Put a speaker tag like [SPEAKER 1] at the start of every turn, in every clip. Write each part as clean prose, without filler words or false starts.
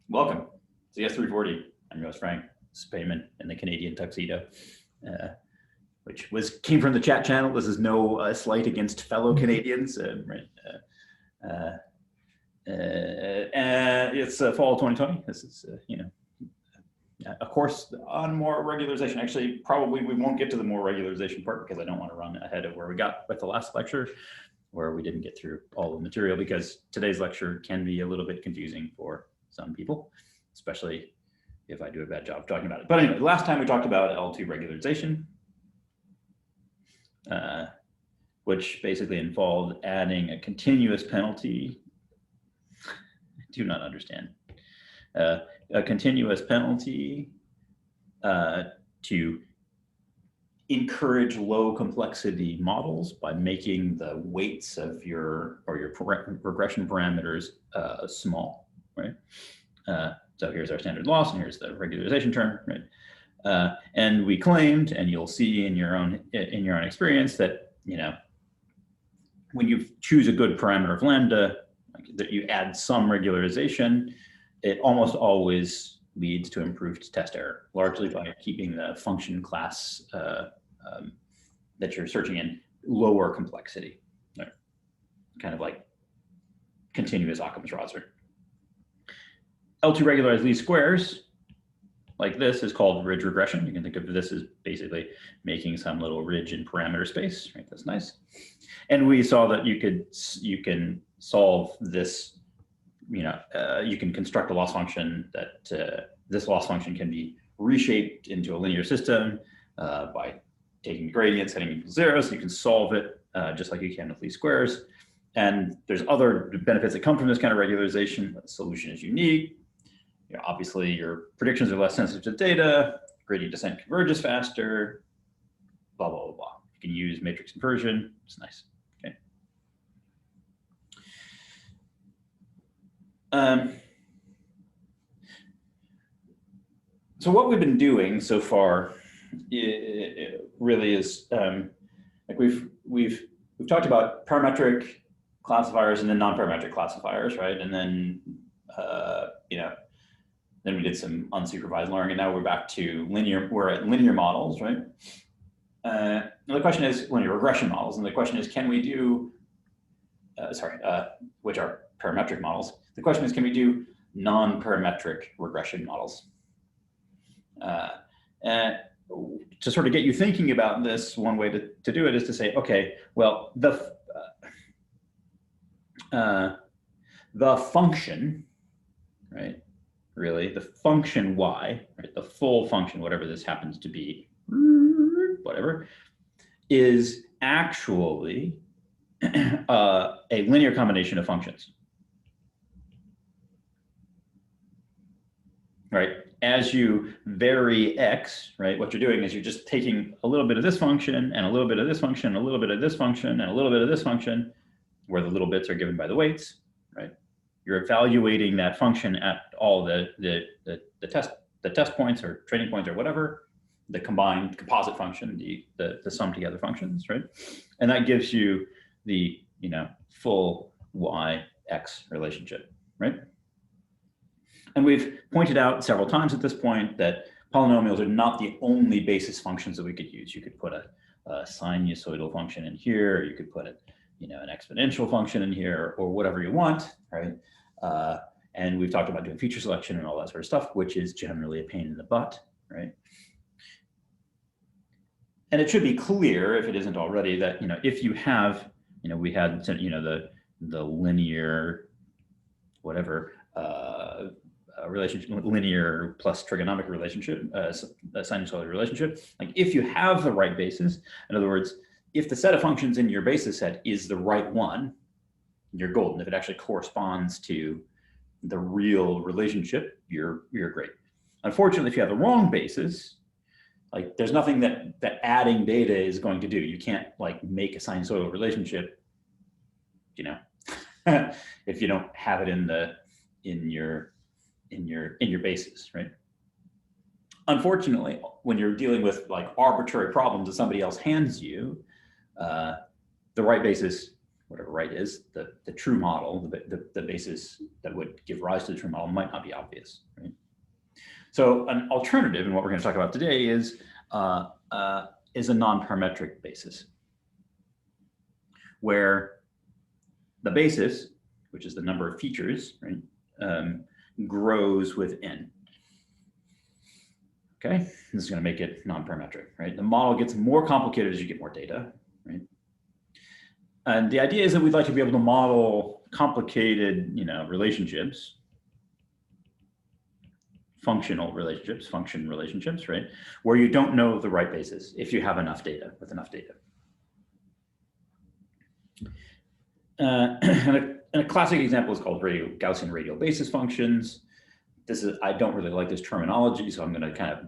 [SPEAKER 1] Welcome to CS340. I'm your host, Frank Spayman in the Canadian tuxedo, which came from the chat channel. This is no slight against fellow Canadians. It's fall 2020. This is, of course, on more regularization. Actually, probably we won't get to the more regularization part because I don't want to run ahead of where we got with the last lecture, where we didn't get through all the material, because today's lecture can be a little bit confusing for some people, especially if I do a bad job talking about it. But anyway, last time we talked about L2 regularization, which basically involved adding a continuous penalty. I do not understand. A continuous penalty to encourage low complexity models by making the weights of your regression parameters small, right? So here's our standard loss, and here's the regularization term, right? And we claimed, and you'll see in your own experience, that when you choose a good parameter of lambda, that you add some regularization, it almost always leads to improved test error, largely by keeping the function class that you're searching in lower complexity, right? Kind of like continuous Occam's razor. L2 regularized least squares, like this, is called ridge regression. You can think of this as basically making some little ridge in parameter space, right? That's nice. And we saw that you can solve this. You can construct a loss function that this loss function can be reshaped into a linear system by taking the gradient, setting it equal 0, so you can solve it just like you can with least squares. And there's other benefits that come from this kind of regularization. The solution is unique. Obviously, your predictions are less sensitive to data. Gradient descent converges faster. Blah blah blah blah. You can use matrix inversion. It's nice. Okay. So what we've been doing so far really is like we've talked about parametric classifiers and then non-parametric classifiers, right? And then then we did some unsupervised learning, and now we're back to linear. We're at linear models, right? And the question is linear regression models, and the question is, can we do which are parametric models? The question is, can we do non-parametric regression models? And to sort of get you thinking about this, one way to do it is to say, okay, well, the function, right? Really, the function y, right? The full function, whatever this happens to be, whatever, is actually a linear combination of functions, right? As you vary x, right, what you're doing is you're just taking a little bit of this function and a little bit of this function, a little bit of this function, and a little bit of this function, where the little bits are given by the weights, right? You're evaluating that function at all the test points or training points or whatever, the combined composite function, the sum together functions, right? And that gives you the full y-x relationship, right? And we've pointed out several times at this point that polynomials are not the only basis functions that we could use. You could put a sinusoidal function in here, or you could put an exponential function in here, or whatever you want, right? And we've talked about doing feature selection and all that sort of stuff, which is generally a pain in the butt, right? And it should be clear, if it isn't already, that if you have, we had the linear, whatever, relationship, linear plus trigonomic relationship, a sinusoidal relationship. Like if you have the right basis, in other words, if the set of functions in your basis set is the right one, you're golden. If it actually corresponds to the real relationship, you're great. Unfortunately, if you have the wrong basis, like there's nothing that adding data is going to do. You can't like make a sinusoidal relationship, if you don't have it in your basis, right? Unfortunately, when you're dealing with like arbitrary problems that somebody else hands you, the right basis whatever right is, the true model, the basis that would give rise to the true model might not be obvious, right? So an alternative, and what we're going to talk about today, is a non-parametric basis, where the basis, which is the number of features, right, grows with n. Okay, this is going to make it non-parametric, right? The model gets more complicated as you get more data, right? And the idea is that we'd like to be able to model complicated, relationships, function relationships, right? Where you don't know the right basis if you have enough data, with enough data. And a classic example is called Gaussian radial basis functions. I don't really like this terminology, so I'm going to kind of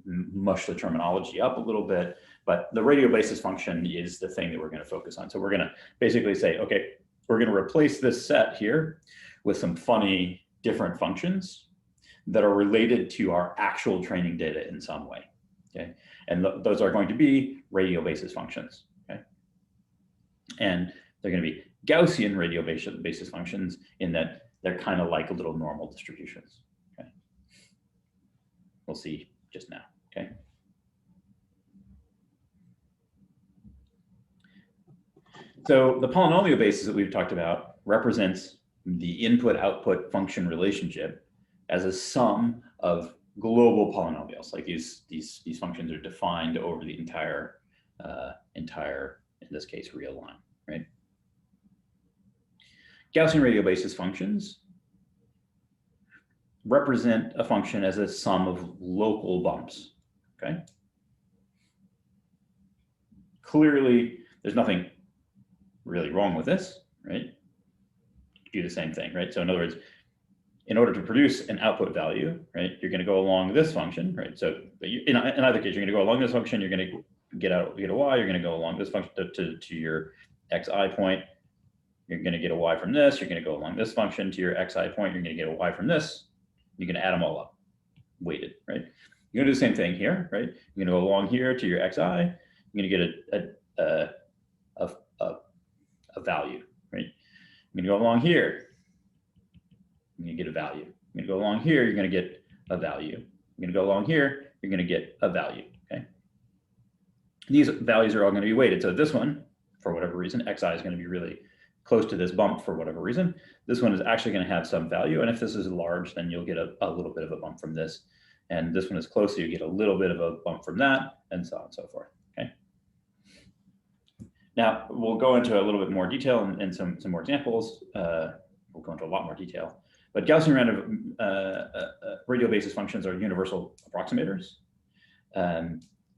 [SPEAKER 1] mush the terminology up a little bit. But the radial basis function is the thing that we're going to focus on. So we're going to basically say, okay, we're going to replace this set here with some funny different functions that are related to our actual training data in some way. Okay, and those are going to be radial basis functions. Okay, and they're going to be Gaussian radial basis functions in that they're kind of like little normal distributions. Okay, we'll see just now. Okay. So the polynomial basis that we've talked about represents the input-output function relationship as a sum of global polynomials. Like these functions are defined over the entire, in this case, real line, right? Gaussian radial basis functions represent a function as a sum of local bumps, okay? Clearly, there's nothing really wrong with this, right? Do the same thing, right? So in other words, in order to produce an output value, right, you're going to go along this function, right? So in either case, you're going to go along this function, you're going to get a y, you're going to go along this function to your xi point, you're going to get a y from this, you're going to go along this function to your xi point, you're going to get a y from this, you're going to add them all up, weighted, right? You're going to do the same thing here, right? You're going to go along here to your xi, you're going to get a value, right? You're going to go along here, you're going to get a value. You're going to go along here, you're going to get a value. You're going to go along here, you're going to get a value, okay? These values are all going to be weighted. So this one, for whatever reason, xi is going to be really close to this bump for whatever reason. This one is actually going to have some value. And if this is large, then you'll get a little bit of a bump from this. And this one is close, so you get a little bit of a bump from that, and so on and so forth, okay? Now, we'll go into a little bit more detail and some more examples. We'll go into a lot more detail. But Gaussian radial basis functions are universal approximators.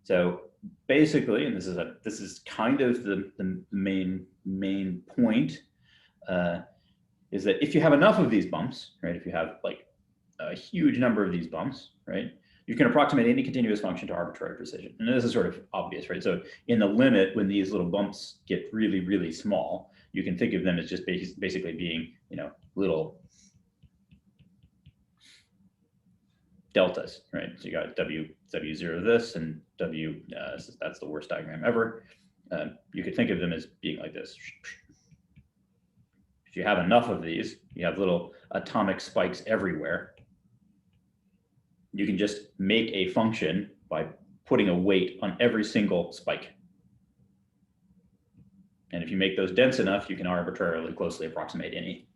[SPEAKER 1] So basically, and this is kind of the main point, is that if you have enough of these bumps, right? If you have like a huge number of these bumps, right? You can approximate any continuous function to arbitrary precision. And this is sort of obvious, right? So in the limit, when these little bumps get really, really small, you can think of them as just basically being, little deltas, right? So you got W0 this and W, that's the worst diagram ever. You could think of them as being like this. If you have enough of these, you have little atomic spikes everywhere. You can just make a function by putting a weight on every single spike. And if you make those dense enough, you can arbitrarily closely approximate any.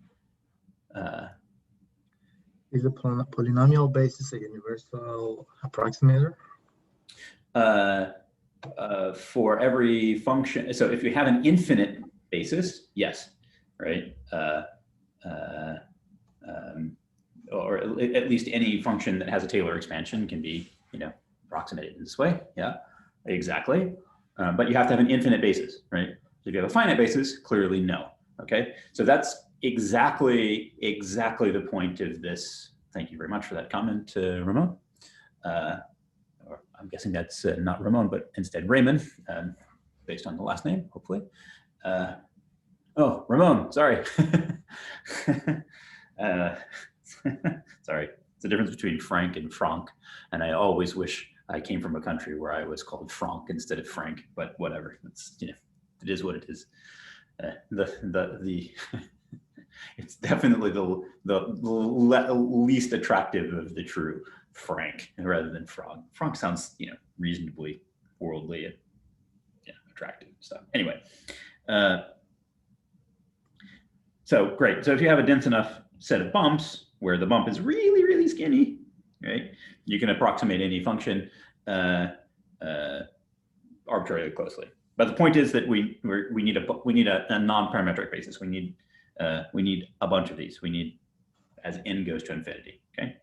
[SPEAKER 2] Is a polynomial basis a universal approximator?
[SPEAKER 1] For every function, so if you have an infinite basis, yes, right? Or at least any function that has a Taylor expansion can be, approximated in this way. Yeah, exactly. But you have to have an infinite basis, right? So if you have a finite basis, clearly no. Okay, so that's exactly the point of this. Thank you very much for that comment, Ramon. Or I'm guessing that's not Ramon, but instead Raymond, based on the last name, hopefully. Oh, Ramon, sorry. Sorry, it's the difference between Frank and Franck, and I always wish I came from a country where I was called Franck instead of Frank, but whatever, it's, it is what it is. it's definitely the least attractive of the true Frank rather than Frog. Frog sounds, reasonably worldly and attractive stuff. Anyway, so great. So if you have a dense enough set of bumps where the bump is really, really skinny, right, you can approximate any function arbitrarily closely. But the point is that we need a non-parametric basis. We need a bunch of these. We need as n goes to infinity. Okay,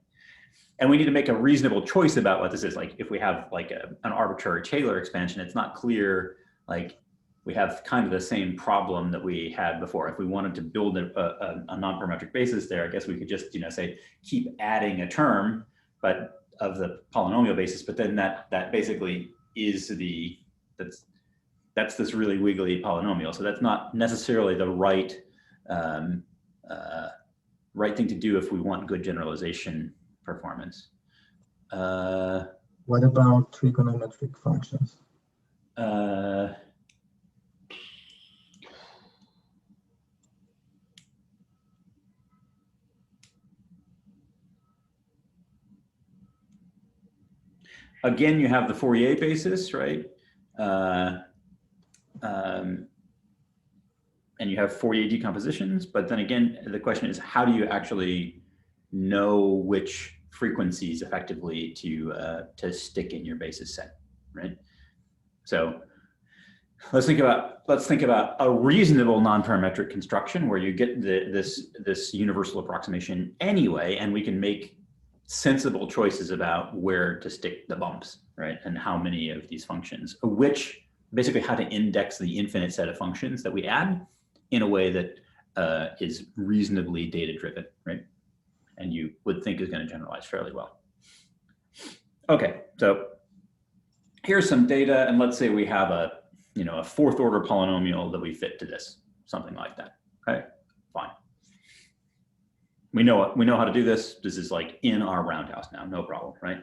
[SPEAKER 1] and we need to make a reasonable choice about what this is. Like if we have like an arbitrary Taylor expansion, it's not clear. Like we have kind of the same problem that we had before. If we wanted to build a non-parametric basis there, I guess we could just say keep adding a term, but of the polynomial basis. But then that basically is that's this really wiggly polynomial. So that's not necessarily the right right thing to do if we want good generalization performance.
[SPEAKER 2] What about trigonometric functions?
[SPEAKER 1] Again, you have the Fourier basis, right? And you have Fourier decompositions, but then again, the question is, how do you actually know which frequencies effectively to stick in your basis set, right? So let's think about a reasonable non-parametric construction where you get this universal approximation anyway, and we can make sensible choices about where to stick the bumps, right? And how many of these functions, basically how to index the infinite set of functions that we add in a way that is reasonably data-driven, right? And you would think is going to generalize fairly well. Okay, so here's some data, and let's say we have a fourth order polynomial that we fit to this, something like that. Okay, fine. We know how to do this. This is like in our roundhouse now, no problem, right?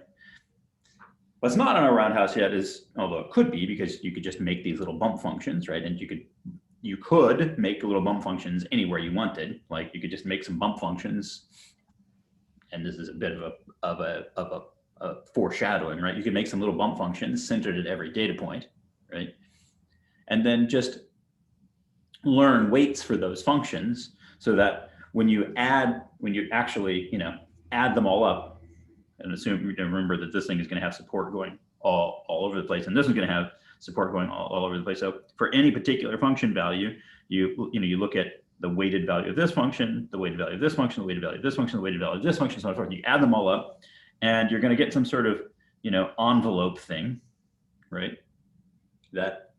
[SPEAKER 1] What's not in our roundhouse yet is, although it could be, because you could just make these little bump functions, right? And you could make little bump functions anywhere you wanted. Like you could just make some bump functions, and this is a bit of a foreshadowing, right? You could make some little bump functions centered at every data point, right? And then just learn weights for those functions so that when you actually add them all up, and remember that this thing is going to have support going all over the place, and this is going to have support going all over the place. So for any particular function value, you look at the weighted value of this function, the weighted value of this function, the weighted value of this function, the weighted value of this function, so on and so forth. You add them all up, and you're going to get some sort of envelope thing, right? That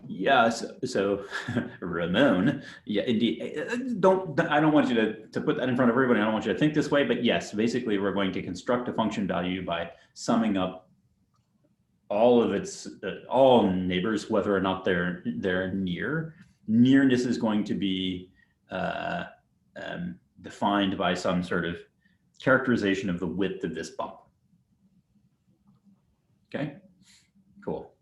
[SPEAKER 1] yeah, so Ramon, yeah, indeed. I don't want you to put that in front of everybody. I don't want you to think this way, but yes, basically we're going to construct a function value by summing up all of its all neighbors, whether or not they're near. Nearness is going to be defined by some sort of characterization of the width of this bump. Okay, cool.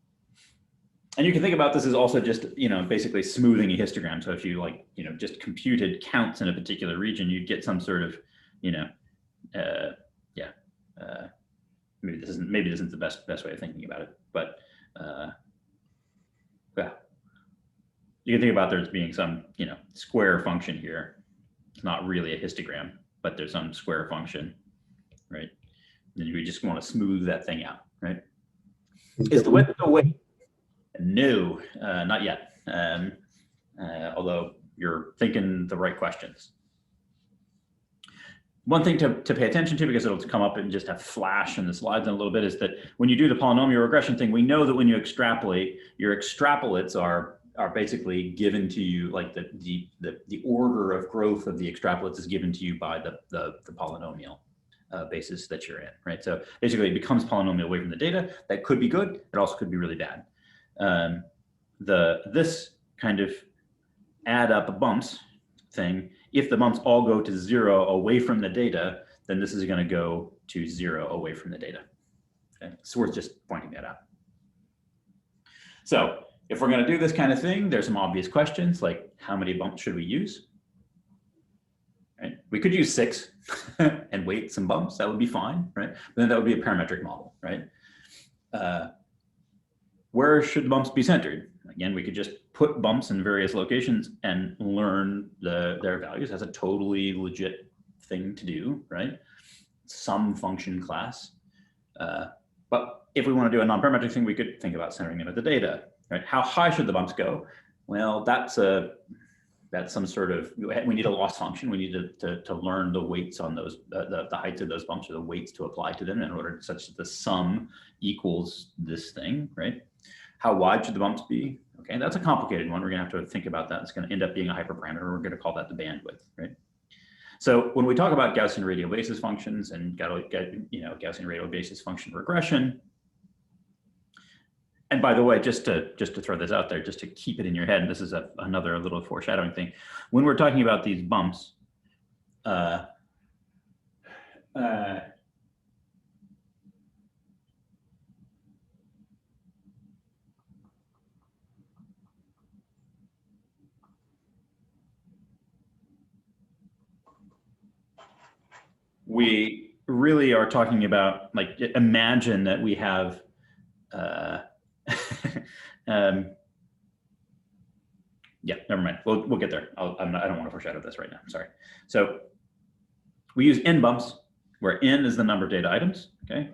[SPEAKER 1] And you can think about this as also just, basically smoothing a histogram. So if you just computed counts in a particular region, you'd get some sort of, maybe this isn't the best way of thinking about it, but yeah, you can think about there as being some, square function here. It's not really a histogram, but there's some square function, right? And we just want to smooth that thing out, right? Is the width of the weight? No, not yet. Although you're thinking the right questions. One thing to pay attention to, because it'll come up and just have flash in the slides in a little bit, is that when you do the polynomial regression thing, we know that when you extrapolate, your extrapolates are basically given to you, like the order of growth of the extrapolates is given to you by the polynomial basis that you're in, right? So basically it becomes polynomial away from the data. That could be good. It also could be really bad. This kind of add up bumps thing, if the bumps all go to 0 away from the data, then this is going to go to 0 away from the data. Okay, it's worth just pointing that out. So if we're going to do this kind of thing, there's some obvious questions like how many bumps should we use? Right? We could use 6 and wait some bumps. That would be fine, right? But then that would be a parametric model, right? Where should the bumps be centered? Again, we could just put bumps in various locations and learn their values. That's a totally legit thing to do, right? Some function class. But if we want to do a non-parametric thing, we could think about centering them at the data, right? How high should the bumps go? Well, that's some sort of, we need a loss function. We need to learn the weights on those, the heights of those bumps, or the weights to apply to them in order such that the sum equals this thing, right? How wide should the bumps be? Okay, that's a complicated one. We're gonna have to think about that. It's gonna end up being a hyperparameter. We're gonna call that the bandwidth, right? So when we talk about Gaussian radial basis functions and Gaussian radial basis function regression, and by the way, just to throw this out there, just to keep it in your head, and this is another little foreshadowing thing. When we're talking about these bumps, we really are talking about, like, imagine that we have yeah, never mind. We'll get there. I don't want to foreshadow this right now. I'm sorry. So we use n bumps, where n is the number of data items. Okay,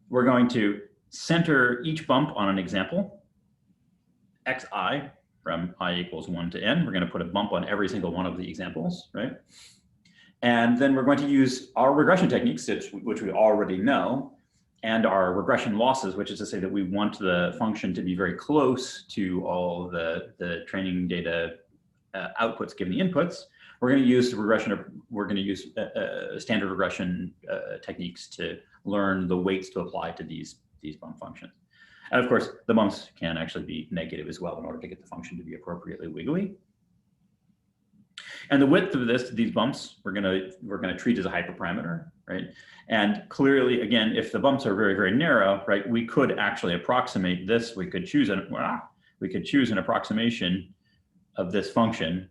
[SPEAKER 1] we're going to center each bump on an example, xi from I equals 1 to n. We're going to put a bump on every single one of the examples, right? And then we're going to use our regression techniques, which we already know, and our regression losses, which is to say that we want the function to be very close to all the training data outputs given the inputs. We're going to use standard regression techniques to learn the weights to apply to these bump functions. And of course, the bumps can actually be negative as well in order to get the function to be appropriately wiggly. And the width of these bumps, we're gonna treat as a hyperparameter, right? And clearly, again, if the bumps are very, very narrow, right, we could actually approximate this. We could choose an approximation of this function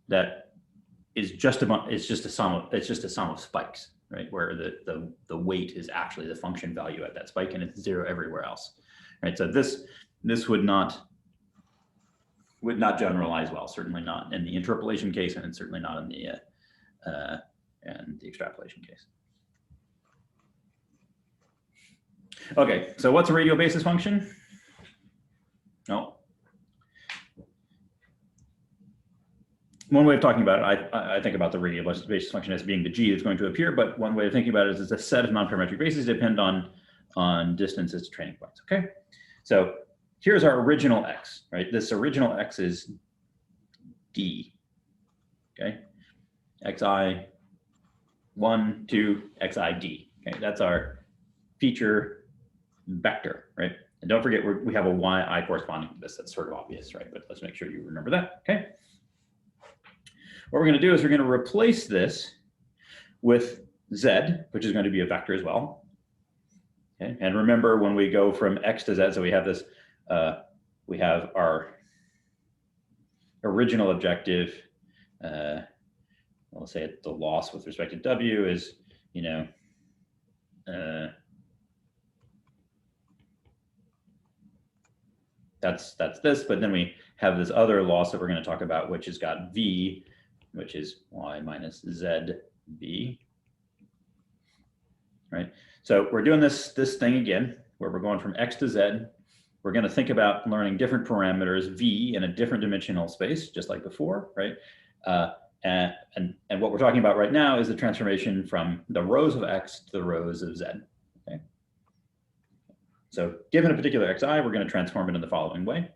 [SPEAKER 1] that is just a sum of spikes, right? Where the weight is actually the function value at that spike, and it's 0 everywhere else, right? So this would not generalize well, certainly not in the interpolation case, and certainly not in the extrapolation case. Okay, so what's a radial basis function? No. One way of talking about it, I think about the radial basis function as being the g that's going to appear, but one way of thinking about it is a set of non-parametric bases depend on distances to training points, okay? So here's our original x, right? This original x is d, okay? xi 1, 2, xi d, okay? That's our feature vector, right? And don't forget, we have a yi corresponding to this. That's sort of obvious, right? But let's make sure you remember that, okay? What we're going to do is we're going to replace this with z, which is going to be a vector as well. Okay? And remember, when we go from x to z, so we have this, we have our original objective. We'll say the loss with respect to w is, that's this, but then we have this other loss that we're going to talk about, which has got v, which is y minus zb, right? So we're doing this thing again, where we're going from x to z. We're going to think about learning different parameters, v, in a different dimensional space, just like before, right? And what we're talking about right now is the transformation from the rows of x to the rows of z, okay? So given a particular xi, we're going to transform it in the following way.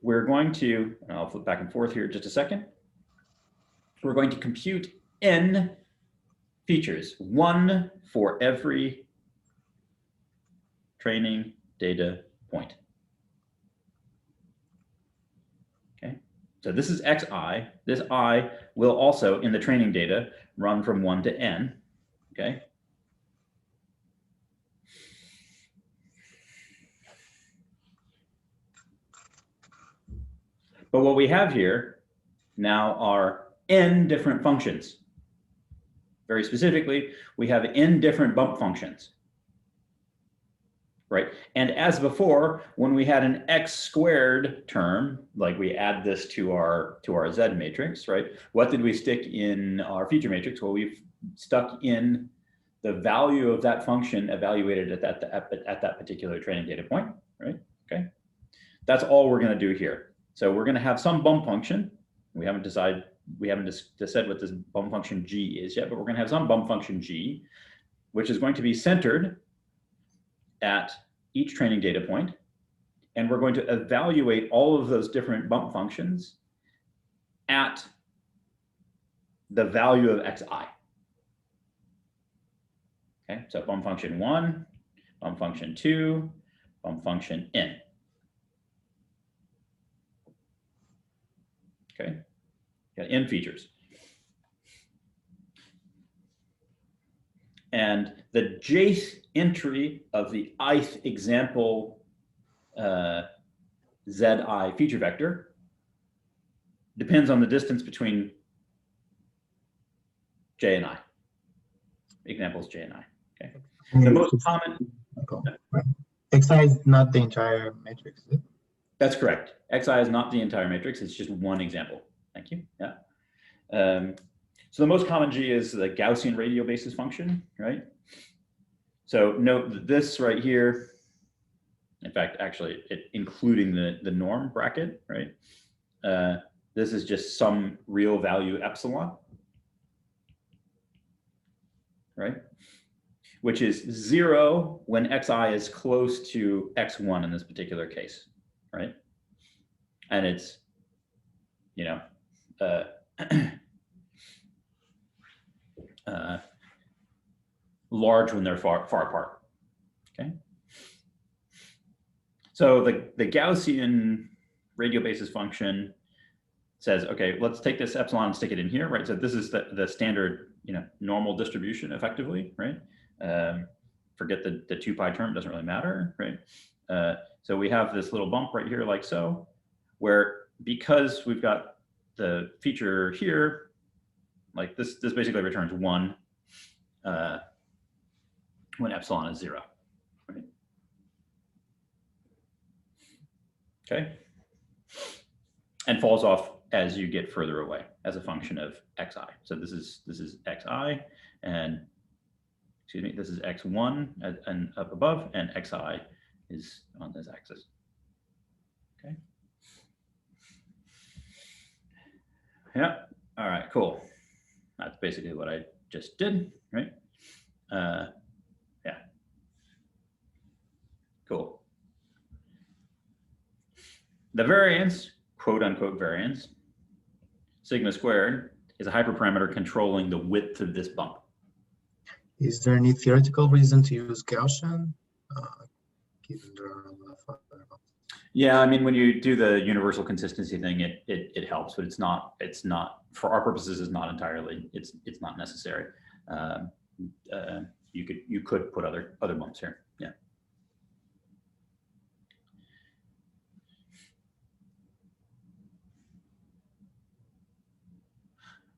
[SPEAKER 1] We're going to, and I'll flip back and forth here just a second. We're going to compute n features, 1 for every training data point. Okay, so this is xi. This I will also, in the training data, run from 1 to n. Okay. But what we have here now are n different functions. Very specifically, we have n different bump functions, right? And as before, when we had an x squared term, like we add this to our Z matrix, right? What did we stick in our feature matrix? Well, we've stuck in the value of that function evaluated at that particular training data point, right? Okay, that's all we're going to do here. So we're going to have some bump function. We haven't decided what this bump function g is yet, but we're going to have some bump function g, which is going to be centered at each training data point, and we're going to evaluate all of those different bump functions at the value of xi. Okay, so bump function 1, bump function 2, bump function n. Okay, got n features. And the jth entry of the ith example zi feature vector depends on the distance between j and I. Examples j and I. Okay. The most common.
[SPEAKER 2] Xi is not the entire matrix. Is it?
[SPEAKER 1] That's correct. Xi is not the entire matrix. It's just one example. Thank you. Yeah. So the most common G is the Gaussian radial basis function, right? So note that this right here, in fact, actually, including the norm bracket, right? This is just some real value epsilon, right? Which is 0 when xi is close to x1 in this particular case, right? And it's, you know, large when they're far apart. Okay. So the Gaussian radial basis function says, okay, let's take this epsilon and stick it in here, right? So this is the standard, you know, normal distribution effectively, right? Forget the 2 pi term, doesn't really matter, right? So we have this little bump right here, like so, where because we've got the feature here, like this basically returns 1 when epsilon is 0, right? Okay, and falls off as you get further away as a function of xi. So this is xi, and excuse me, this is x1 and up above, and xi is on this axis. Okay. Yeah. All right. Cool. That's basically what I just did, right? Yeah. Cool. The variance, quote unquote variance, sigma squared, is a hyperparameter controlling the width of this bump.
[SPEAKER 2] Is there any theoretical reason to use Gaussian? Given there are a lot of other bumps?
[SPEAKER 1] Yeah, I mean, when you do the universal consistency thing, it helps, but it's not for our purposes. It's not entirely. It's not necessary. You could put other bumps here. Yeah.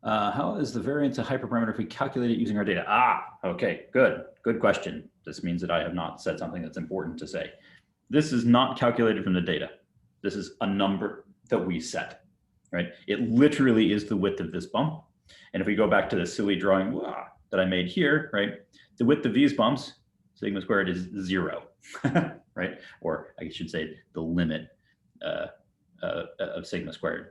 [SPEAKER 1] How is the variance a hyperparameter if we calculate it using our data? Okay, good question. This means that I have not said something that's important to say. This is not calculated from the data. This is a number that we set, right? It literally is the width of this bump. And if we go back to the silly drawing that I made here, right? The width of these bumps, sigma squared, is 0, right? Or I should say the limit of sigma squared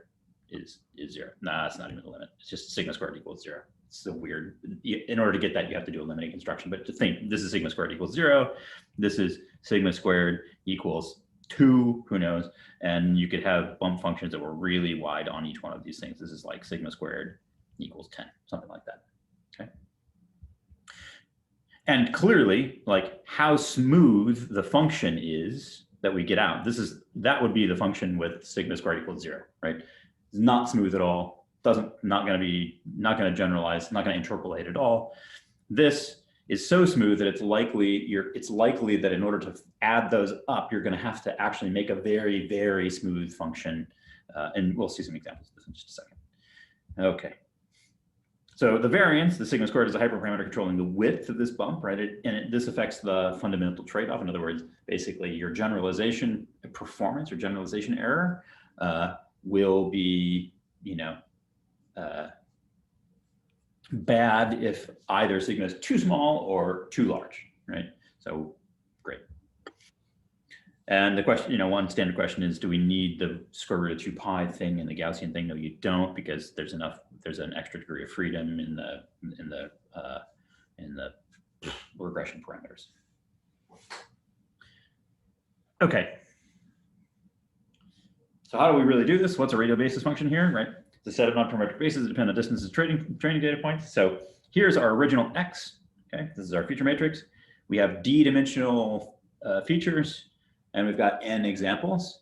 [SPEAKER 1] is 0. Nah, it's not even the limit. It's just sigma squared equals 0. It's so weird. In order to get that, you have to do a limiting construction. But to think, this is sigma squared equals 0. This is sigma squared equals 2, who knows? And you could have bump functions that were really wide on each one of these things. This is like sigma squared equals 10, something like that. Okay. And clearly, like how smooth the function is that we get out, that would be the function with sigma squared equals 0, right? It's not smooth at all. Not going to generalize, not going to interpolate at all. This is so smooth that it's likely that in order to add those up, you're going to have to actually make a very, very smooth function. And we'll see some examples of this in just a second. Okay. So the variance, the sigma squared, is a hyperparameter controlling the width of this bump, right? This affects the fundamental trade-off. In other words, basically your generalization performance or generalization error will be, bad if either sigma is too small or too large, right? So great. And the question, one standard question is, do we need the square root of 2 pi thing in the Gaussian thing? No, you don't, because there's an extra degree of freedom in the regression parameters. Okay. So how do we really do this? What's a radial basis function here, right? It's a set of non-parametric bases that depend on distances of training data points. So here's our original X. Okay, this is our feature matrix. We have d-dimensional features, and we've got n examples.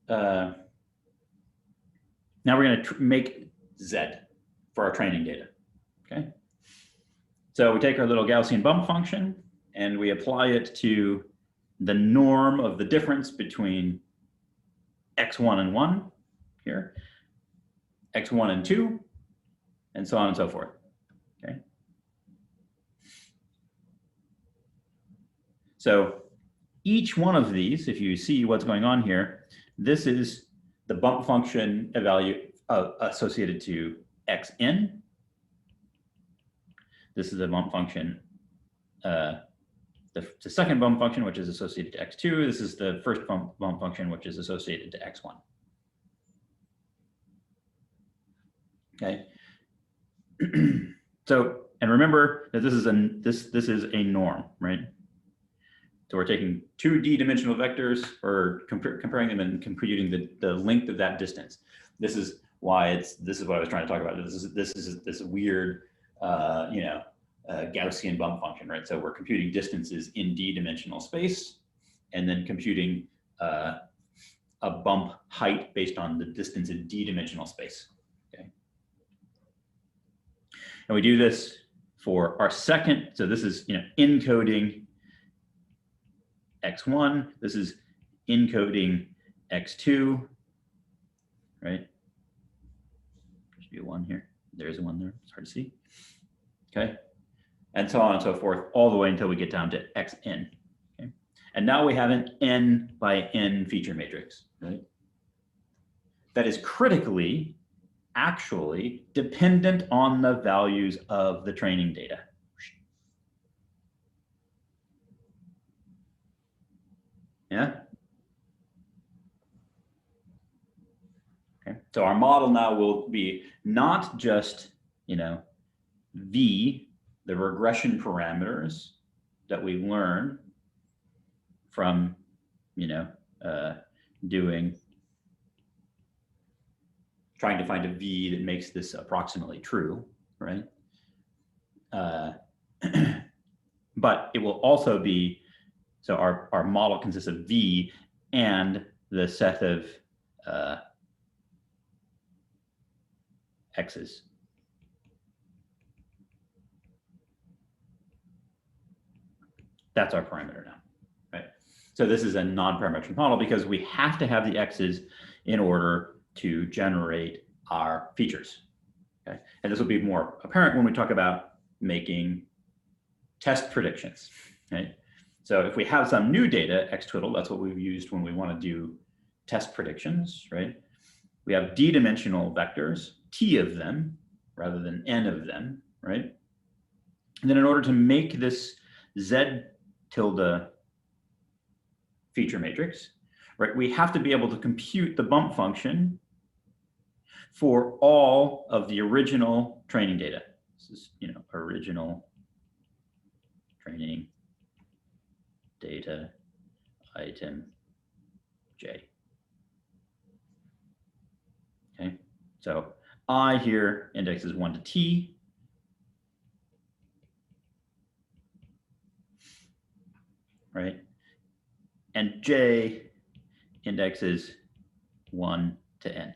[SPEAKER 1] Now we're going to make Z for our training data. Okay, so we take our little Gaussian bump function and we apply it to the norm of the difference between x1 and 1 here, x1 and 2, and so on and so forth. Okay. So each one of these, if you see what's going on here, this is the bump function associated to xn. This is the bump function, the second bump function, which is associated to x2. This is the first bump function, which is associated to x1. Okay. So, and remember that this is a norm, right? So we're taking two d-dimensional vectors, or comparing them and computing the length of that distance. This is why this is what I was trying to talk about. This is this weird, Gaussian bump function, right? So we're computing distances in d-dimensional space, and then computing a bump height based on the distance in d-dimensional space. Okay. And we do this for our second. So this is encoding x1. This is encoding x2. Right. There should be a 1 here. There's a 1 there. It's hard to see. Okay. And so on and so forth, all the way until we get down to xn. Okay. And now we have an n by n feature matrix, right? That is critically, actually, dependent on the values of the training data. Yeah. Okay. So our model now will be not just, V, the regression parameters that we learn from, trying to find a V that makes this approximately true, right? But it will also be, so our model consists of V and the set of X's. That's our parameter now, right? So this is a non-parametric model because we have to have the X's in order to generate our features, okay? And this will be more apparent when we talk about making test predictions, right? So if we have some new data, X twiddle, that's what we've used when we want to do test predictions, right? We have d-dimensional vectors, T of them, rather than N of them, right? And then in order to make this Z tilde feature matrix, right, we have to be able to compute the bump function for all of the original training data. This is, original training data item J. Okay, so I here indexes 1 to T. Right? And J indexes 1 to N.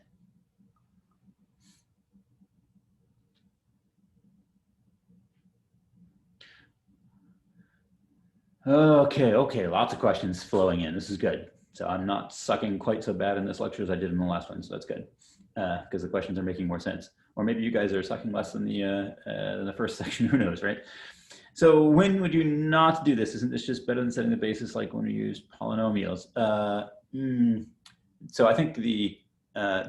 [SPEAKER 1] Okay, lots of questions flowing in. This is good. So I'm not sucking quite so bad in this lecture as I did in the last one, so that's good. Because the questions are making more sense. Or maybe you guys are sucking less than the first section, who knows, right? So when would you not do this? Isn't this just better than setting the basis like when we use polynomials? So I think the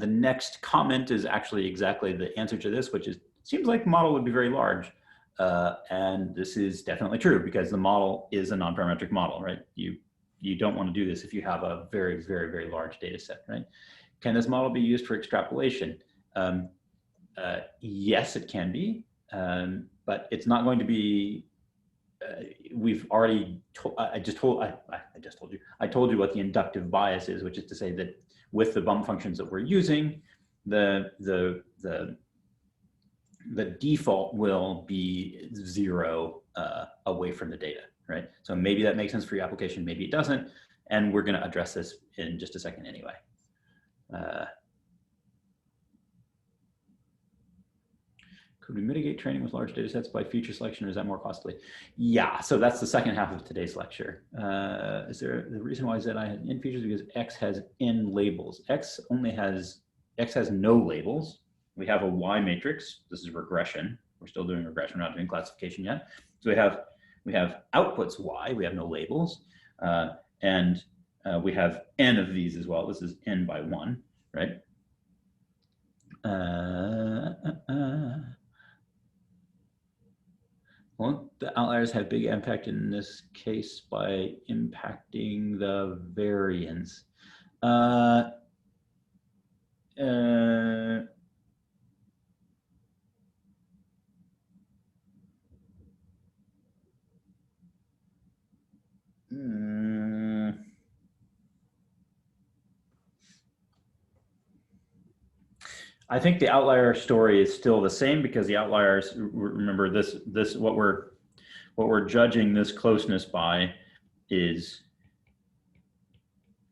[SPEAKER 1] next comment is actually exactly the answer to this, which is, seems like the model would be very large. And this is definitely true because the model is a non-parametric model, right? You don't want to do this if you have a very, very, very large data set, right? Can this model be used for extrapolation? Yes, it can be, but it's not going to be. We've already. I told you what the inductive bias is, which is to say that with the bump functions that we're using, the default will be 0 away from the data, right? So maybe that makes sense for your application, maybe it doesn't, and we're going to address this in just a second anyway. Could we mitigate training with large data sets by feature selection, or is that more costly? Yeah, so that's the second half of today's lecture. Is there the reason why ZI has n features? Because X has n labels. X has no labels. We have a Y matrix. This is regression. We're still doing regression. We're not doing classification yet. So we have outputs Y. We have no labels, and we have n of these as well. This is n by 1, right? Won't the outliers have big impact in this case by impacting the variance? I think the outlier story is still the same because the outliers, remember this what we're judging this closeness by is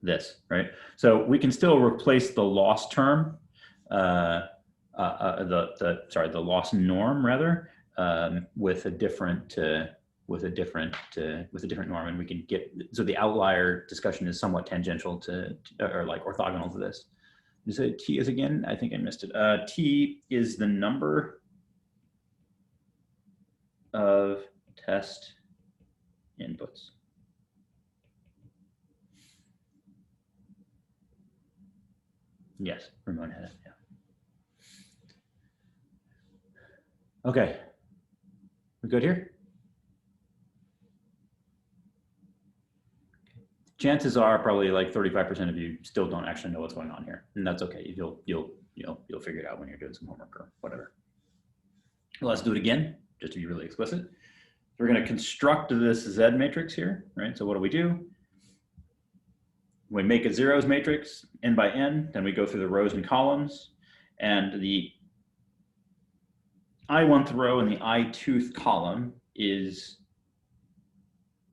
[SPEAKER 1] this, right? So we can still replace the loss term, the loss norm rather, with a different norm, and we can get, so the outlier discussion is somewhat tangential to or like orthogonal to this. You say T is again? I think I missed it. T is the number of test inputs. Yes, Ramon had it, yeah. Okay, we good here? Chances are probably like 35% of you still don't actually know what's going on here, and that's okay. You'll figure it out when you're doing some homework or whatever. Let's do it again, just to be really explicit. We're going to construct this Z matrix here, right? So what do? We make a zeros matrix, n by n, then we go through the rows and columns, and the I1th row and the I2th column is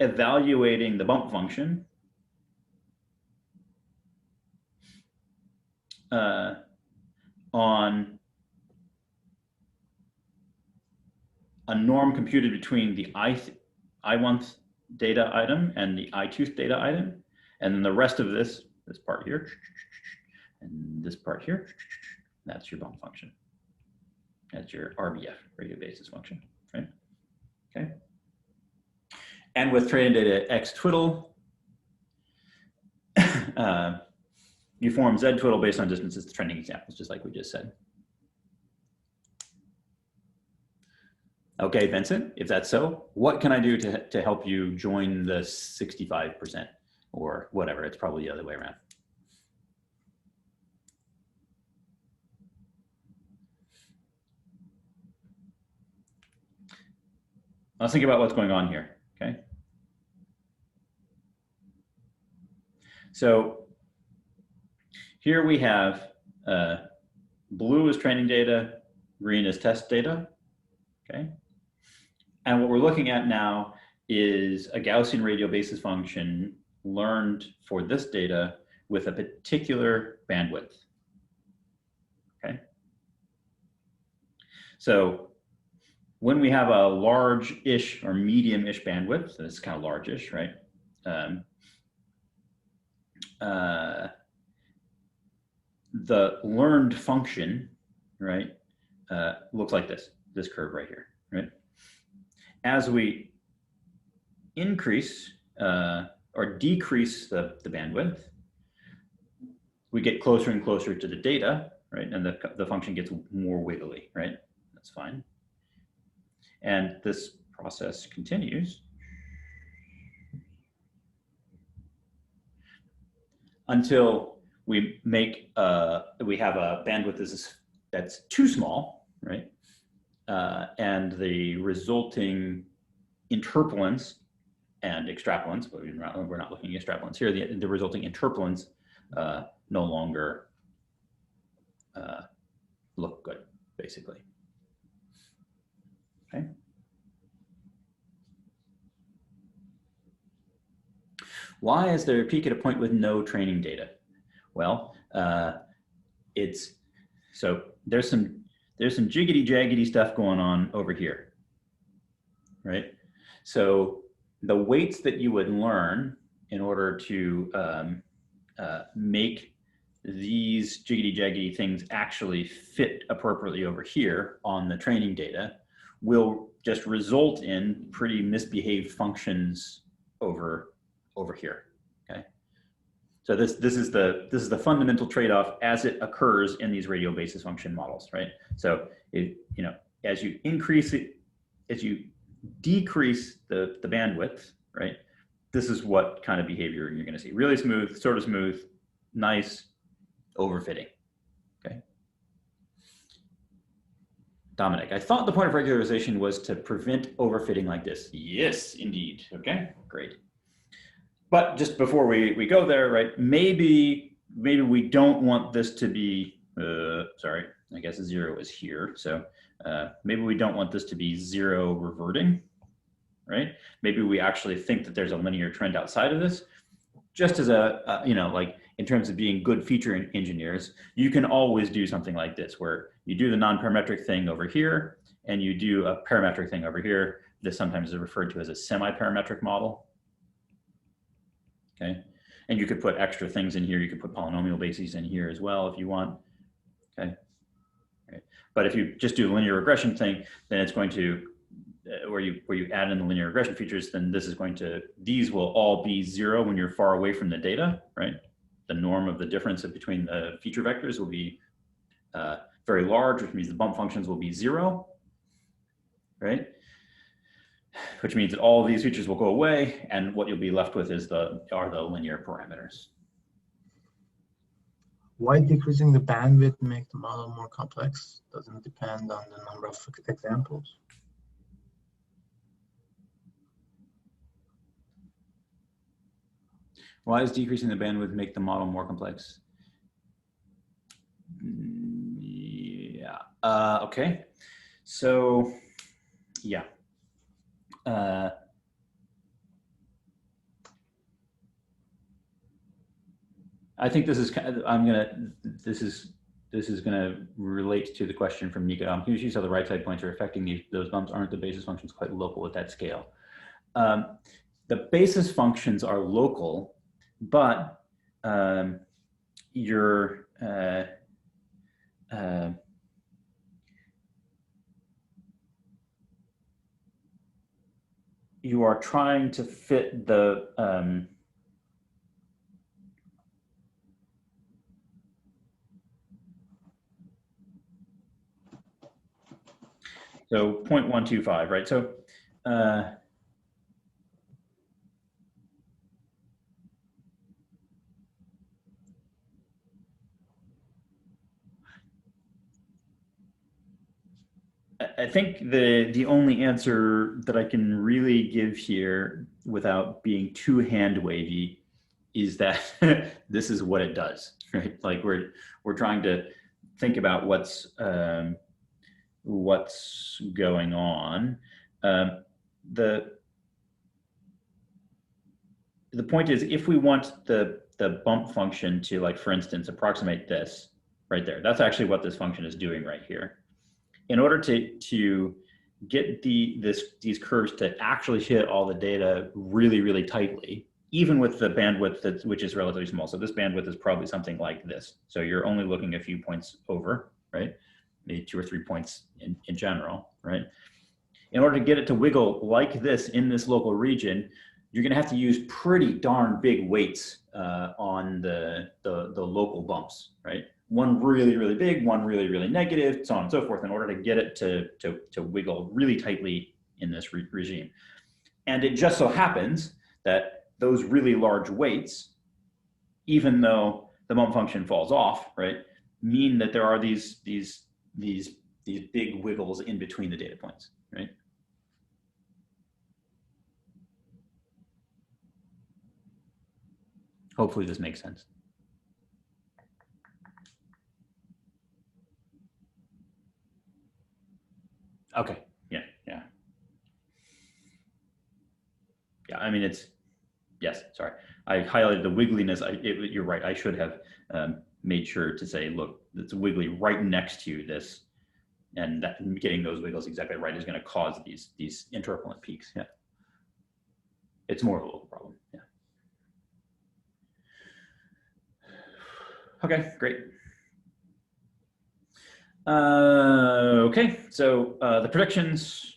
[SPEAKER 1] evaluating the bump function on a norm computed between the I1th data item and the I2th data item, and then the rest of this part here, and this part here, that's your bump function. That's your RBF, radial basis function, right? Okay. And with training data X twiddle, you form Z twiddle based on distances to trending examples, just like we just said. Okay, Vincent, if that's so, what can I do to help you join the 65% or whatever? It's probably the other way around. Let's think about what's going on here, okay? So here we have blue is training data, green is test data, okay? And what we're looking at now is a Gaussian radial basis function learned for this data with a particular bandwidth, okay? So when we have a large-ish or medium-ish bandwidth, so this is kind of large-ish, right? The learned function, right, looks like this curve right here, right? As we increase or decrease the bandwidth, we get closer and closer to the data, right? And the function gets more wiggly, right? That's fine. And this process continues until we make we have a bandwidth that's too small, right? And the resulting interpolance and extrapolance, but we're not looking at extrapolance here. The resulting interpolance no longer look good, basically. Okay. Why is there a peak at a point with no training data? Well, there's some jiggity jaggedy stuff going on over here, right? So the weights that you would learn in order to make these jiggity jaggedy things actually fit appropriately over here on the training data will just result in pretty misbehaved functions over here. Okay, so this is the fundamental trade-off as it occurs in these radial basis function models, right? So as you increase it, as you decrease the bandwidth, right? This is what kind of behavior you're going to see: really smooth, sort of smooth, nice, overfitting. Okay. Dominic, I thought the point of regularization was to prevent overfitting like this. Yes, indeed. Okay, great. But just before we go there, right? Maybe we don't want this to be. Sorry, I guess 0 is here. So maybe we don't want this to be 0 reverting, right? Maybe we actually think that there's a linear trend outside of this. Just as a, like in terms of being good feature engineers, you can always do something like this, where you do the non-parametric thing over here, and you do a parametric thing over here. This sometimes is referred to as a semi-parametric model. Okay, and you could put extra things in here. You could put polynomial bases in here as well if you want. Okay, right. But if you just do the linear regression thing, then it's going to where you add in the linear regression features, then these will all be 0 when you're far away from the data, right? The norm of the difference between the feature vectors will be very large, which means the bump functions will be 0, right? Which means that all of these features will go away, and what you'll be left with are the linear parameters.
[SPEAKER 2] Why decreasing the bandwidth make the model more complex? Doesn't it depend on the number of examples?
[SPEAKER 1] Why does decreasing the bandwidth make the model more complex? Yeah. Okay. So, yeah. I think this is gonna relate to the question from Nico. Can you see how the right side points are affecting those bumps? Aren't the basis functions quite local at that scale? The basis functions are local, but you are trying to fit the so 0.125, right? So I think the only answer that I can really give here without being too hand wavy is that this is what it does, right? Like we're trying to think about what's going on. The point is, if we want the bump function to, like, for instance, approximate this right there, that's actually what this function is doing right here. In order to get these curves to actually hit all the data really, really tightly, even with the bandwidth which is relatively small. So this bandwidth is probably something like this. So you're only looking a few points over, right? Maybe 2 or 3 points in general, right? In order to get it to wiggle like this in this local region, you're going to have to use pretty darn big weights on the local bumps, right? One really, really big, one really, really negative, so on and so forth, in order to get it to wiggle really tightly in this regime. And it just so happens that those really large weights, even though the bump function falls off, right, mean that there are these big wiggles in between the data points, right? Hopefully this makes sense. Okay, yeah. I mean, yes, sorry. I highlighted the wiggliness. You're right, I should have made sure to say, look, it's wiggly right next to this, and that getting those wiggles exactly right is going to cause these interpolate peaks, yeah. It's more of a local problem, yeah. Okay, great. Okay, so the predictions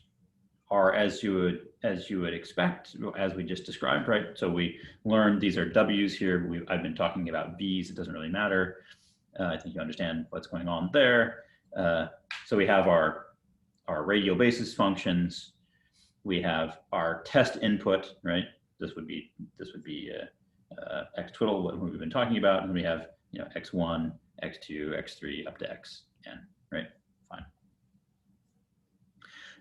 [SPEAKER 1] are as you would expect, as we just described, right? So we learned these are W's here. I've been talking about V's. It doesn't really matter. I think you understand what's going on there. So we have our radial basis functions. We have our test input, right? This would be x twiddle, what we've been talking about, and we have x1, x2, x3 up to xn, right? Fine.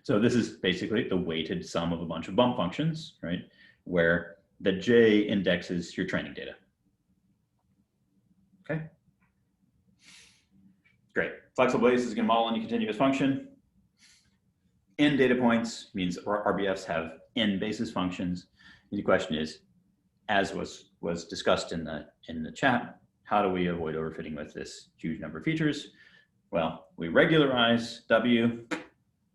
[SPEAKER 1] So this is basically the weighted sum of a bunch of bump functions, right? Where the j indexes your training data. Okay. Great. Flexible basis is going to model any continuous function. N data points means RBFs have n basis functions. And the question is, as was discussed in the chat, how do we avoid overfitting with this huge number of features? Well, we regularize W,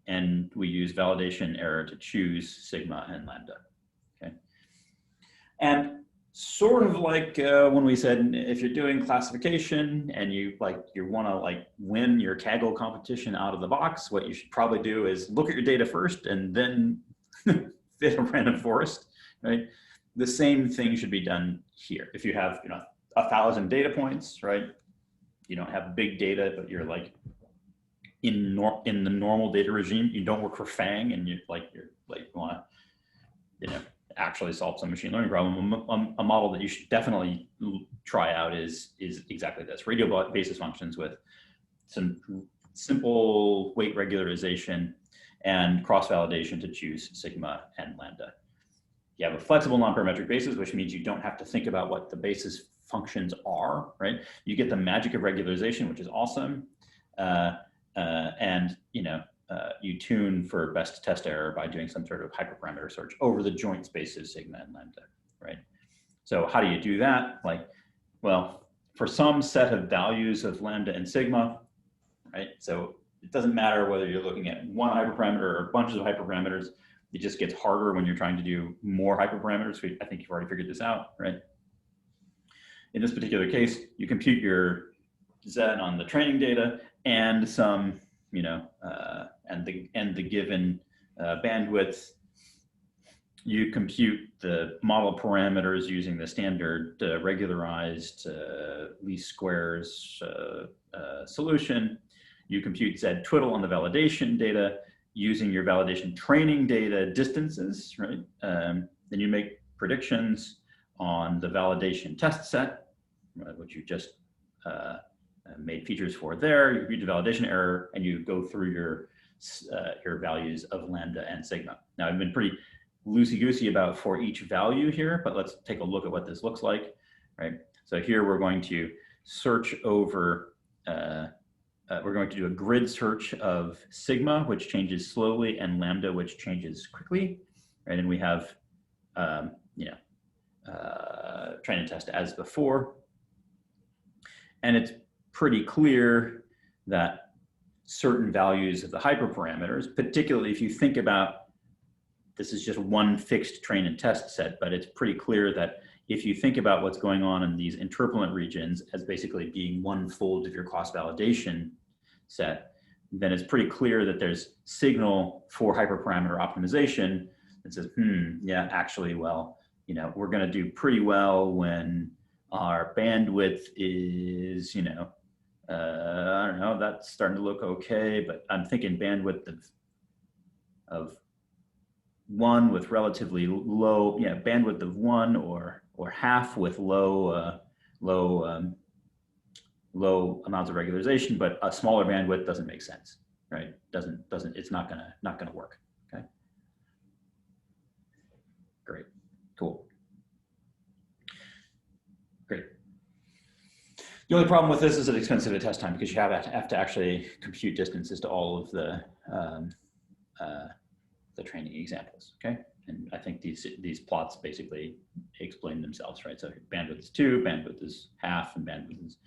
[SPEAKER 1] and we use validation error to choose sigma and lambda. Okay, and sort of like when we said if you're doing classification and you want to win your Kaggle competition out of the box, what you should probably do is look at your data first and then fit a random forest, right? The same thing should be done here. If you have 1,000 data points, right? You don't have big data, but you're in the normal data regime. You don't work for FANG, and you want to actually solve some machine learning problem. A model that you should definitely try out is exactly this: radial basis functions with some simple weight regularization and cross validation to choose sigma and lambda. You have a flexible non-parametric basis, which means you don't have to think about what the basis functions are, right? You get the magic of regularization, which is awesome. And you tune for best test error by doing some sort of hyperparameter search over the joint spaces sigma and lambda, right? So how do you do that? Well, for some set of values of lambda and sigma, right? So it doesn't matter whether you're looking at one hyperparameter or bunches of hyperparameters. It just gets harder when you're trying to do more hyperparameters. I think you've already figured this out, right? In this particular case, you compute your Z on the training data and some, and the given bandwidth. You compute the model parameters using the standard regularized least squares solution. You compute Z twiddle on the validation data using your validation training data distances, right? Then you make predictions on the validation test set, which you just made features for there. You compute the validation error, and you go through your values of lambda and sigma. Now, I've been pretty loosey-goosey about for each value here, but let's take a look at what this looks like, right? So here we're going to search over, we're going to do a grid search of sigma, which changes slowly, and lambda, which changes quickly, right? And we have, train and test as before. And it's pretty clear that certain values of the hyperparameters, particularly if you think about, this is just one fixed train and test set, but it's pretty clear that if you think about what's going on in these interpolant regions as basically being one fold of your cross-validation set, then it's pretty clear that there's signal for hyperparameter optimization that says, yeah, actually, well, you know, we're going to do pretty well when our bandwidth is, you know, I don't know, that's starting to look okay, but I'm thinking bandwidth of 1 with relatively low, yeah, bandwidth of 1 or half with low low amounts of regularization, but a smaller bandwidth doesn't make sense, right? It's not gonna work. Okay. Great, cool. Great. The only problem with this is it's expensive at test time because you have to actually compute distances to all of the training examples. Okay, and I think these plots basically explain themselves, right? So bandwidth is 2, bandwidth is half, and bandwidth is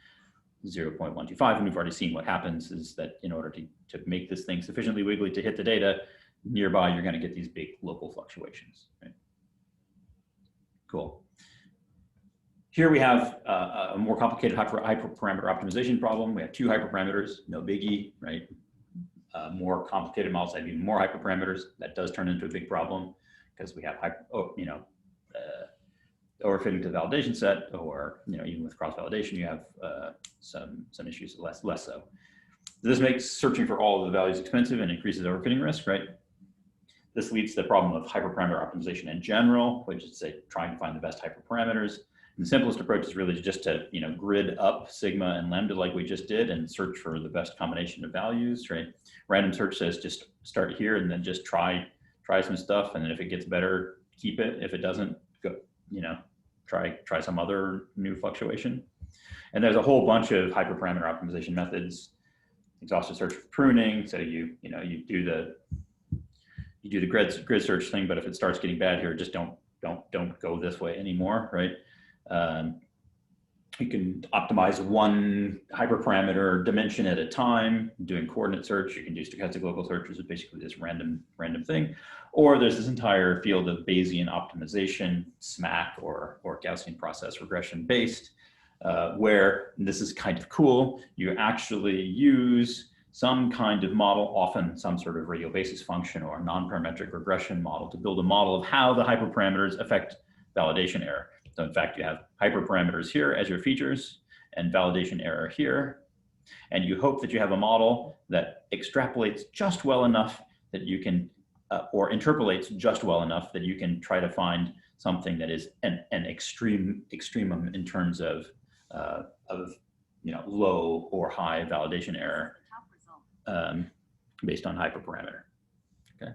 [SPEAKER 1] 0.125, and we've already seen what happens is that in order to make this thing sufficiently wiggly to hit the data, nearby you're going to get these big local fluctuations, right? Cool. Here we have a more complicated hyperparameter optimization problem. We have 2 hyperparameters, no biggie, right? More complicated models have even more hyperparameters. That does turn into a big problem because we have overfitting to the validation set, or even with cross-validation, you have some issues less so. This makes searching for all of the values expensive and increases overfitting risk, right? This leads to the problem of hyperparameter optimization in general, which is trying to find the best hyperparameters. And the simplest approach is really just to grid up sigma and lambda like we just did and search for the best combination of values, right? Random search says just start here and then just try some stuff, and then if it gets better, keep it. If it doesn't, go, try some other new fluctuation. And there's a whole bunch of hyperparameter optimization methods. Exhaustive search for pruning. So you do the grid search thing, but if it starts getting bad here, just don't go this way anymore, right? You can optimize one hyperparameter dimension at a time, doing coordinate search. You can do stochastic local search, which is basically this random thing. Or there's this entire field of Bayesian optimization, SMAC, or Gaussian process regression based, where, and this is kind of cool, you actually use some kind of model, often some sort of radial basis function or non-parametric regression model, to build a model of how the hyperparameters affect validation error. So in fact, you have hyperparameters here as your features and validation error here. And you hope that you have a model that extrapolates just well enough that you can, or interpolates just well enough that you can try to find something that is an extremum in terms of low or high validation error based on hyperparameter. Okay.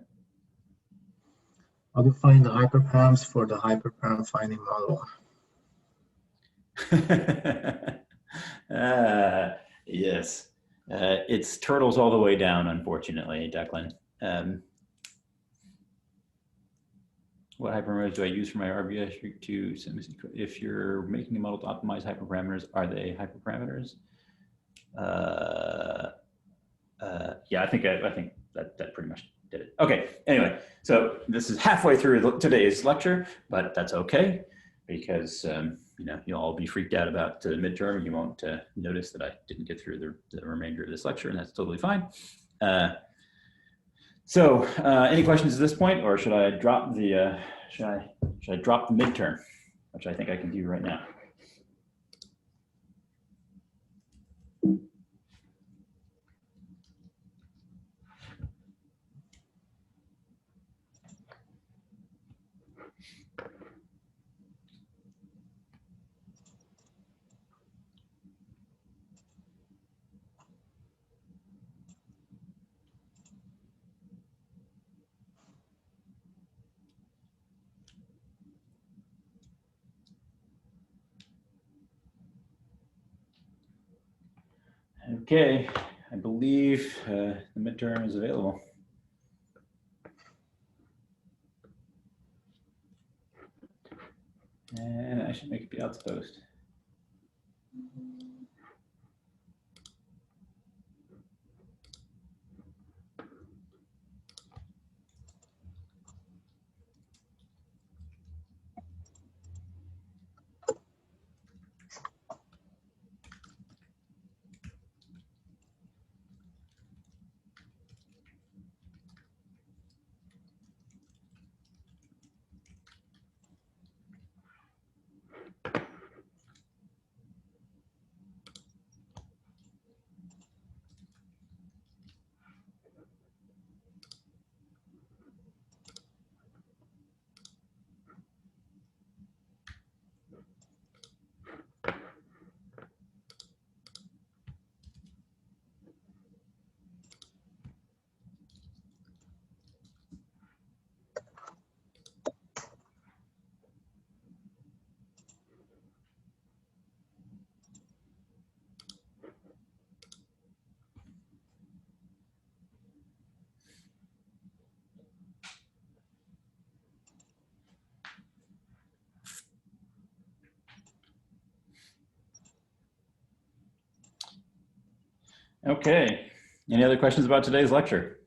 [SPEAKER 2] How do you find the hyperparams for the hyperparam finding model?
[SPEAKER 1] Yes, it's turtles all the way down, unfortunately, Declan. What hyperparameters do I use for my RBF to? If you're making a model to optimize hyperparameters, are they hyperparameters? Yeah, I think that pretty much did it. Okay, anyway, so this is halfway through today's lecture, but that's okay because you'll all be freaked out about the midterm and you won't notice that I didn't get through the remainder of this lecture, and that's totally fine. So any questions at this point, or should I drop the should I drop the midterm, which I think I can do right now? Okay, I believe the midterm is available. And I should make it be outpost. Okay. Any other questions about today's lecture?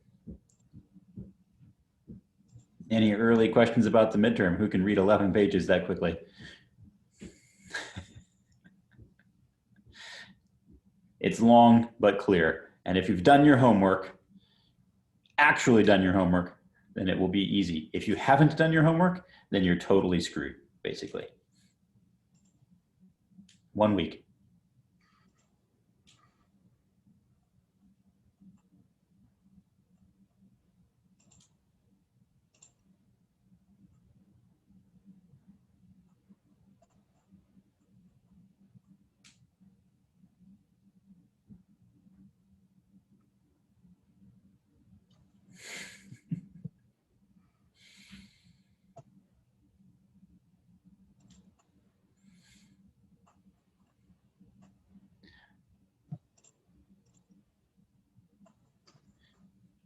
[SPEAKER 1] Any early questions about the midterm? Who can read 11 pages that quickly? It's long but clear. And if you've done your homework, actually done your homework, then it will be easy. If you haven't done your homework, then you're totally screwed, basically. 1 week.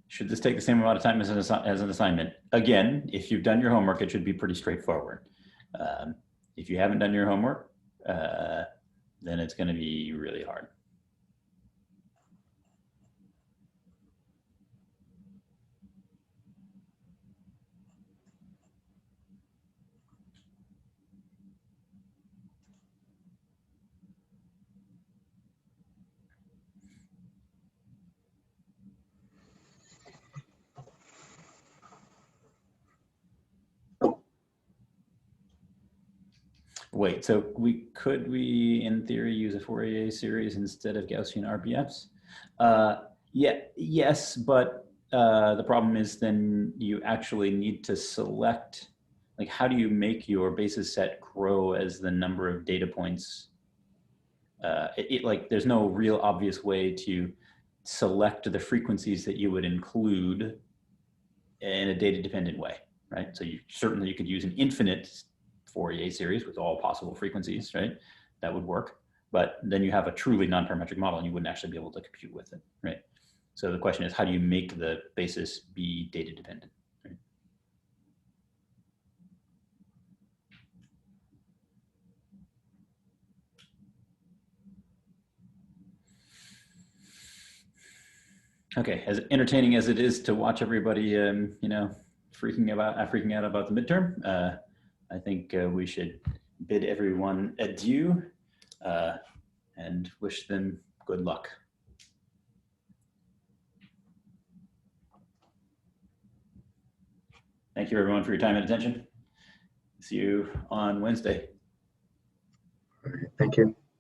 [SPEAKER 1] Should this take the same amount of time as an assignment? Again, if you've done your homework, it should be pretty straightforward. If you haven't done your homework, then it's going to be really hard. Wait, so could we in theory use a Fourier series instead of Gaussian RBFs? Yeah, yes, but the problem is then you actually need to select, like, how do you make your basis set grow as the number of data points? Like, there's no real obvious way to select the frequencies that you would include in a data dependent way, right? So you certainly could use an infinite Fourier series with all possible frequencies, right? That would work. But then you have a truly non-parametric model and you wouldn't actually be able to compute with it, right? So the question is, how do you make the basis be data dependent? Right? Okay, as entertaining as it is to watch everybody, you know, freaking out about the midterm, I think we should bid everyone adieu and wish them good luck. Thank you everyone for your time and attention. See you on Wednesday.
[SPEAKER 2] All right, thank you.